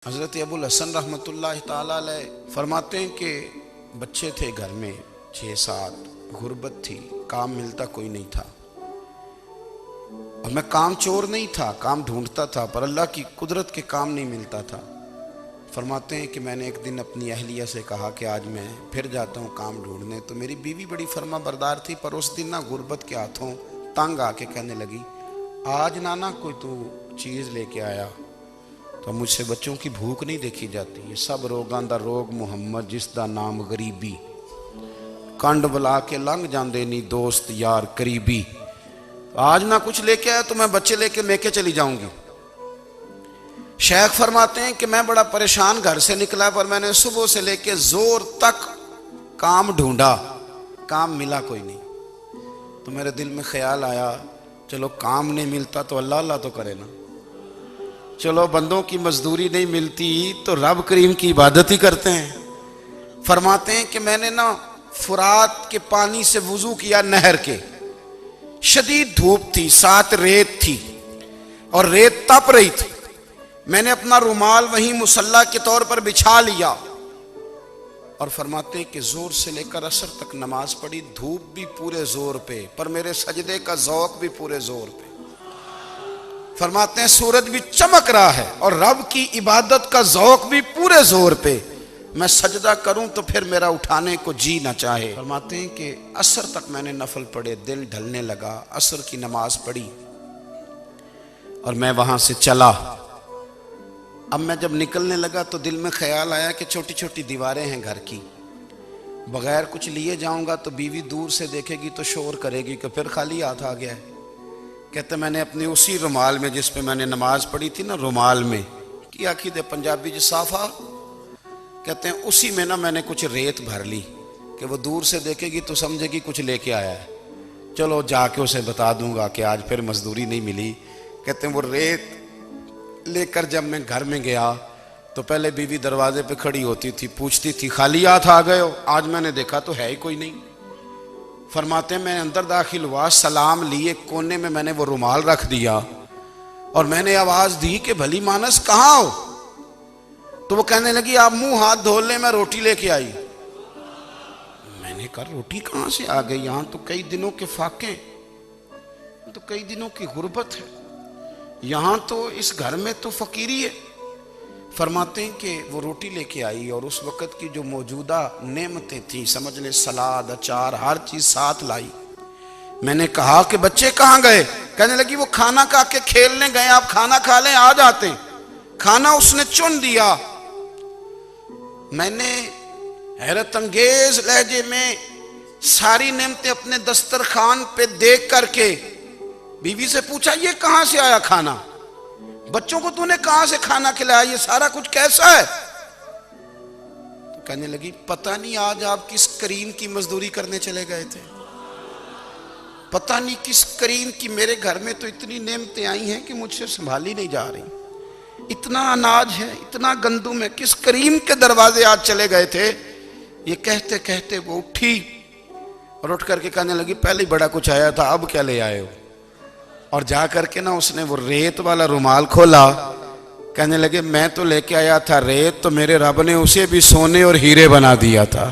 हज़रत अबुल हसन रहमतुल्लाह ताला अलैह फरमाते हैं कि बच्चे थे घर में 6-7, गुर्बत थी, काम मिलता कोई नहीं था। और मैं काम चोर नहीं था, काम ढूंढता था, पर अल्लाह की कुदरत के काम नहीं मिलता था। फरमाते हैं कि मैंने एक दिन अपनी अहलिया से कहा कि आज मैं फिर जाता हूँ काम ढूंढने। तो मेरी बीवी बड़ी फर्मा बरदार थी, पर उस दिन ना गुर्बत के हाथों तंग आके कहने लगी, आज नाना कोई तू चीज़ लेके आया। तो मुझसे बच्चों की भूख नहीं देखी जाती। ये सब रोगां दा रोग मुहम्मद जिसदा नाम गरीबी, कंड बुला के लंघ जाते नहीं दोस्त यार करीबी। आज ना कुछ लेके आया तो मैं बच्चे लेके मेके चली जाऊंगी। शेख फरमाते हैं कि मैं बड़ा परेशान घर से निकला, पर मैंने सुबह से लेके जोर तक काम ढूंढा, काम मिला कोई नहीं। तो मेरे दिल में ख्याल आया, चलो काम नहीं मिलता तो अल्लाह अल्लाह तो करे ना, चलो बंदों की मजदूरी नहीं मिलती तो रब करीम की इबादत ही करते हैं। फरमाते हैं कि मैंने ना फुरात के पानी से वुजू किया, नहर के। शदीद धूप थी, साथ रेत थी और रेत तप रही थी। मैंने अपना रुमाल वहीं मुसल्ला के तौर पर बिछा लिया और फरमाते हैं कि जोर से लेकर असर तक नमाज पढ़ी। धूप भी पूरे जोर पे, पर मेरे सजदे का जौक भी पूरे जोर पे। फरमाते हैं सूरज भी चमक रहा है और रब की इबादत का जौक भी पूरे जोर पे। मैं सजदा करूं तो फिर मेरा उठाने को जी ना चाहे। फरमाते हैं कि असर तक मैंने नफल पढ़े, दिन ढलने लगा, असर की नमाज पढ़ी और मैं वहां से चला। अब मैं जब निकलने लगा तो दिल में ख्याल आया कि छोटी छोटी दीवारें हैं घर की, बगैर कुछ लिए जाऊंगा तो बीवी दूर से देखेगी तो शोर करेगी कि फिर खाली हाथ आ गया है। कहते मैंने अपनी उसी रुमाल में जिस पे मैंने नमाज पढ़ी थी ना, रुमाल में की आखी दे पंजाबी जी साफा, कहते हैं उसी में ना मैंने कुछ रेत भर ली कि वो दूर से देखेगी तो समझेगी कुछ लेके आया है। चलो जाके उसे बता दूंगा कि आज फिर मजदूरी नहीं मिली। कहते हैं वो रेत लेकर जब मैं घर में गया तो पहले बीवी दरवाजे पे खड़ी होती थी, पूछती थी खाली हाथ आ गए हो? आज मैंने देखा तो है ही कोई नहीं। फरमाते हैं मैं अंदर दाखिल हुआ, सलाम लिए, कोने में मैंने वो रुमाल रख दिया और मैंने आवाज दी कि भली मानस कहाँ हो? तो वो कहने लगी आप मुंह हाथ धो ले, मैं रोटी लेके आई। मैंने कहा रोटी कहाँ से आ गई? यहां तो कई दिनों के फाके, तो कई दिनों की गुर्बत है, यहां तो इस घर में तो फकीरी है। फरमाते हैं कि वो रोटी लेके आई और उस वक़्त की जो मौजूदा नेमतें थी, समझ ले सलाद, अचार, हर चीज साथ लाई। मैंने कहा कि बच्चे कहाँ गए? कहने लगी वो खाना खा के खेलने गए, आप खाना खा लें आ जाते। खाना उसने चुन दिया। मैंने हैरत अंगेज लहजे में सारी नेमतें अपने दस्तरखान पे देख करके बीवी से पूछा ये कहां से आया खाना? बच्चों को तूने कहां से खाना खिलाया? ये सारा कुछ कैसा है? तो कहने लगी पता नहीं आज आप किस करीम की मजदूरी करने चले गए थे, पता नहीं किस करीम की। मेरे घर में तो इतनी नेमतें आई हैं कि मुझसे संभाली नहीं जा रही, इतना अनाज है, इतना गंदुम है, किस करीम के दरवाजे आज चले गए थे? ये कहते कहते वो उठी और उठ करके कहने लगी पहले बड़ा कुछ आया था, अब क्या ले आए हो? और जा करके ना उसने वो रेत वाला रुमाल खोला। कहने लगे मैं तो लेके आया था रेत, तो मेरे रब ने उसे भी सोने और हीरे बना दिया था।